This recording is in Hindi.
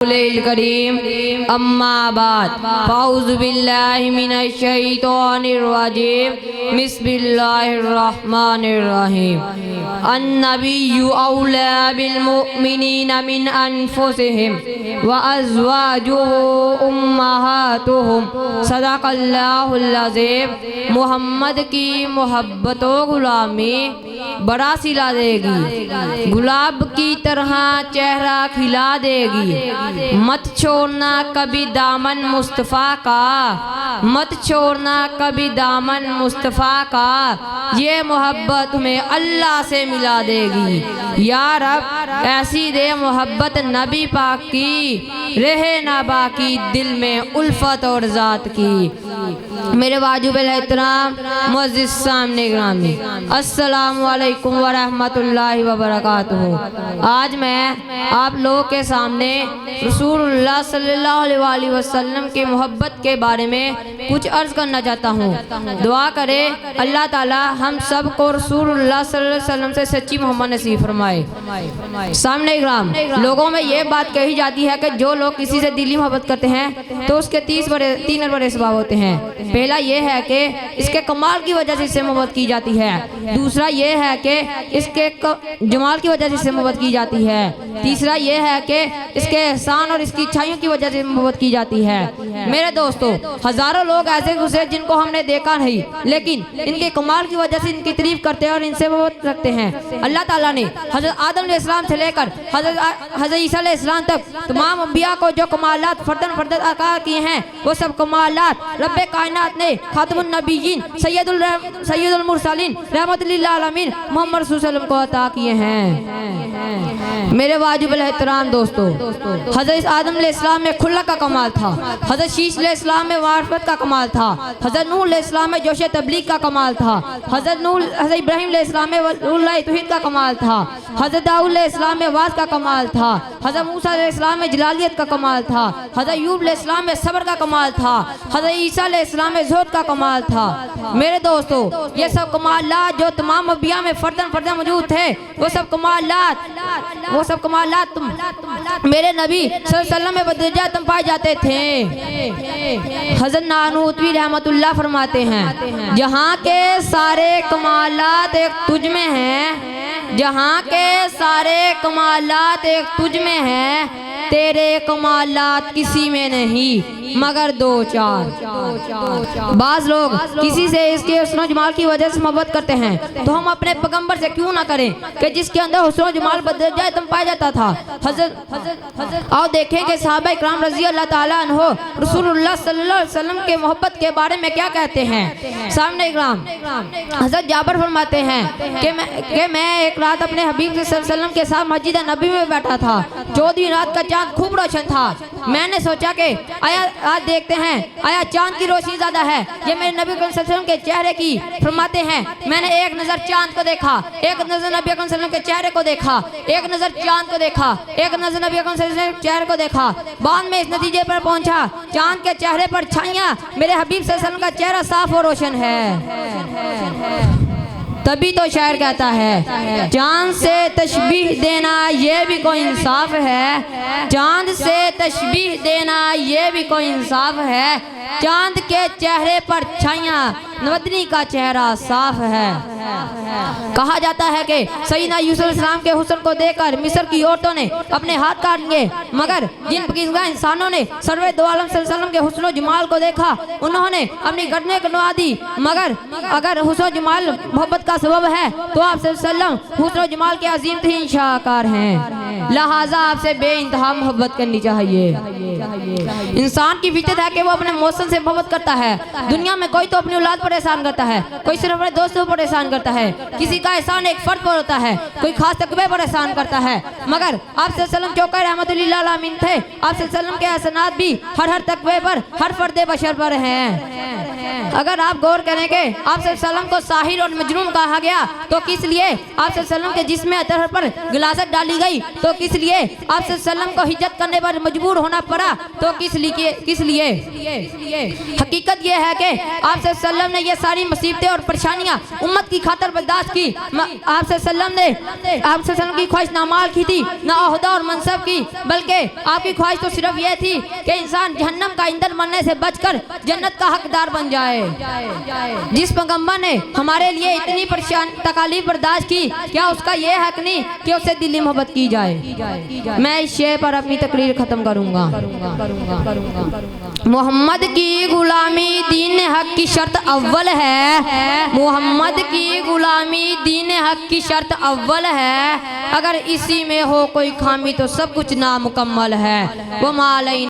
करीम अम्मा बाद फ़ाउज़ु बिल्लाहि मिनश शैतानिर रजीम बिस्मिल्लाहिर रहमानिर रहीम अन्नबिय्यु औला बिल मुमिनीना मिन अनफुसिहिम व अज़वाजुहु उम्महातुहुम सदक़ल्लाहुल अज़ीम। मोहम्मद की मोहब्बत व गुलामी बड़ा सिला देगी, गुलाब की तरह चेहरा खिला देगी। मत छोड़ना कभी दामन मुस्तफ़ा का, मत छोड़ना कभी दामन मुस्तफ़ा का, ये मोहब्बत में अल्लाह से मिला देगी। या रब ऐसी दे मोहब्बत नबी पाक की, रहे ना बाकी दिल में उल्फत और ज़ात की। मेरे वाजिबुल एहतराम मुअज़्ज़िज़ सामने ग्रामी, अस्सलामु अलैकुम व रहमतुल्लाहि व बरकातुहू। आज मैं आप लोगों के सामने रसूलुल्लाह सल्लल्लाहु अलैहि वसल्लम की मोहब्बत के बारे में कुछ अर्ज़ करना चाहता हूँ। दुआ करें अल्लाह ताला हम सब को रसूलुल्लाह सल्लल्लाहु अलैहि वसल्लम से सच्ची मोहब्बत नसीब फरमाए। सामने ग्राम लोगों में ये बात कही जाती है कि जो लोग किसी से दिली मोहब्बत करते हैं तो उसके 3 बड़े स्वभाव होते हैं। पहला ये है कि इसके कमाल की वजह से इससे मोहब्बत की जाती है, दूसरा ये है कि इसके जमाल की वजह से इससे मोहब्बत की जाती है, तीसरा ये है कि इसके एहसान और इसकी अच्छाइयों की वजह से मोहब्बत की जाती है। मेरे दोस्तों, हजारों लोग ऐसे गुजरे जिनको हमने देखा नहीं, लेकिन इनके कमाल की वजह से इनकी तारीफ करते हैं और इनसे मोहब्बत रखते हैं। अल्लाह ताला ने हजरत आदम अलैहिस्सलाम से लेकर हजरत ईसा अलैहिस्सलाम तक तमाम अंबिया को जो कमालात फर्दन फर्दन अता किए हैं, वो सब कमालात रब्बे कायनात ने खातमुन नबीयीन सय्यदुल मुरसलीन रहमतुल लिल आलमीन मोहम्मद रसूल सल्लल्लाहु अलैहि वसल्लम को अता किए हैं। मेरे वाजिबुल एहतराम दोस्तों, हजरत आदम अलैहिस्सलाम में खुल्ला का कमाल था, हजरत शीश अलैहिस्सलाम में मारिफत का कमाल था, हजरत नूह अलैहिस्सलाम में जोश तबलीग का कमाल था, हजरत इब्राहिम अलैहिस्सलाम में वलीउल्लाह तौहीद का कमाल था, हजरत दाऊद अलैहिस्सलाम में वाज का कमाल था, हजरत मूसा अलैहिस्सलाम में जलालियत का कमाल था, हजरत अय्यूब अलैहिस्सलाम में सब्र का कमाल था, हजरत ईसा अलैहिस्सलाम में ज़ुहद का कमाल था। मेरे दोस्तों, ये सब कमालात जो तमाम अंबिया में फर्दन मौजूद थे, वो सब कमालात मेरे नबी सल्लल्लाहु अलैहि वसल्लम में बदरजात पाए जाते थे। हज़रत नानूतवी रहमतुल्लाह फरमाते हैं, जहाँ के सारे कमालात एक तुझ में हैं, जहाँ के सारे कमालात एक तुझ में हैं, तेरे कमालात किसी में नहीं मगर 2-4। बाज लोग किसी से इसके हुस्न जमाल की वजह से मोहब्बत करते हैं, तो हम अपने पैगंबर से क्यों ना करें कि जिसके अंदर हुस्न जमाल बदरजात पाया जाता था। हजरत आओ देखें कि सहाबा इकराम रज़ी अल्लाह ताला अन्हो रसूलुल्लाह सल्लल्लाहु अलैहि वसल्लम के मोहब्बत के बारे में क्या कहते हैं। सामने इकराम हजरत जाबर फरमाते हैं कि मैं एक रात अपने हबीब सल्लल्लाहु अलैहि वसल्लम के साथ मस्जिद नबी में बैठा था। 14वीं रात का चाँद खूब रोशन था। मैंने सोचा कि आया आज देखते हैं आया चांद की रोशनी ज्यादा है। ये मेरे नबी सल्लल्लाहु अलैहि वसल्लम के चेहरे की फरमाते हैं, मैंने एक नजर चांद को देखा, एक नजर नबी सल्लल्लाहु अलैहि वसल्लम के चेहरे को देखा, एक नजर चांद को देखा, एक नजर नबी सल्लल्लाहु अलैहि वसल्लम के चेहरे को देखा। बाद में इस नतीजे पर पहुंचा, चांद के चेहरे पर छाइयां मेरे हबीब सल्लल्लाहु अलैहि वसल्लम का चेहरा साफ और रोशन है। तभी तो शायर कहता है, चांद से तशबीह देना ये भी कोई इंसाफ है, चांद से तशबीह देना ये भी कोई इंसाफ है, चांद के चेहरे पर छाइयां नवदनी का चेहरा साफ है। कहा जाता है कि सैयदना यूसुफ अलैहिस्सलाम के हुस्न को देखकर मिस्र की औरतों ने अपने हाथ काट लिए, मगर जिन पाकीज़ा इंसानों ने सरवर दो आलम सल्लल्लाहु अलैहि वसल्लम के हुस्न जमाल को देखा, उन्होंने अपनी गर्दनें कटवा दी। मगर अगर हुस्न जमाल मोहब्बत का सबब है तो आप सल्लल्लाहु अलैहि वसल्लम हुस्न जमाल के अजीम तरीन शाहकार हैं, लिहाजा आपसे बेइंतहा मोहब्बत करनी चाहिए। इंसान की फितरत है कि वो अपने मौसम से मोहब्बत करता है। दुनिया में कोई तो अपनी औलाद पर एहसान करता है, कोई सिर्फ अपने दोस्तों पर एहसान करता है, किसी का एहसान एक फर्द पर होता है, कोई खास तकबे पर एहसान करता है। मगर आप सल्लल्लाहु अलैहि वसल्लम चौका रहमतुल लिल आलमीन थे। आप सल्लल्लाहु अलैहि वसल्लम के एहसानात भी हर तकबे पर, हर फर्द बशर पर हैं। अगर आप गौर करेंगे आप सल्लल्लाहु अलैहि वसल्लम को साहिर और मजनून कहा गया तो किस लिए? आप सल्लल्लाहु अलैहि वसल्लम के जिस्म अतहर पर गिलासत डाली गई तो किस लिए आप सल्लम को हिज्रत करने पर मजबूर होना पड़ा, तो किस लिए हकीकत ये है कि आप सल्लम ने ये सारी मुसीबतें और परेशानियां उम्मत की खातर बर्दाश्त की। आप सल्लम ने आप सल्लम की ख्वाहिश ना माल की थी, ना ओहदा और मनसब की, बल्कि आपकी ख्वाहिश तो सिर्फ ये थी कि इंसान जहन्नम का ईंधन बनने से बचकर जन्नत का हकदार बन जाए। जिस पैगंबर ने हमारे लिए इतनी परेशान तकालीफ बर्दाश्त की, क्या उसका ये हक नहीं कि उसे दिली मोहब्बत की जाए। मैं इस शेर पर अपनी तकरीर खत्म करूंगा। मोहम्मद की गुलामी दीन हक की शर्त अव्वल है। मोहम्मद की गुलामी दीन हक की शर्त अव्वल है। अगर इसी में हो कोई खामी तो सब कुछ नामुकम्मल है। वो मालई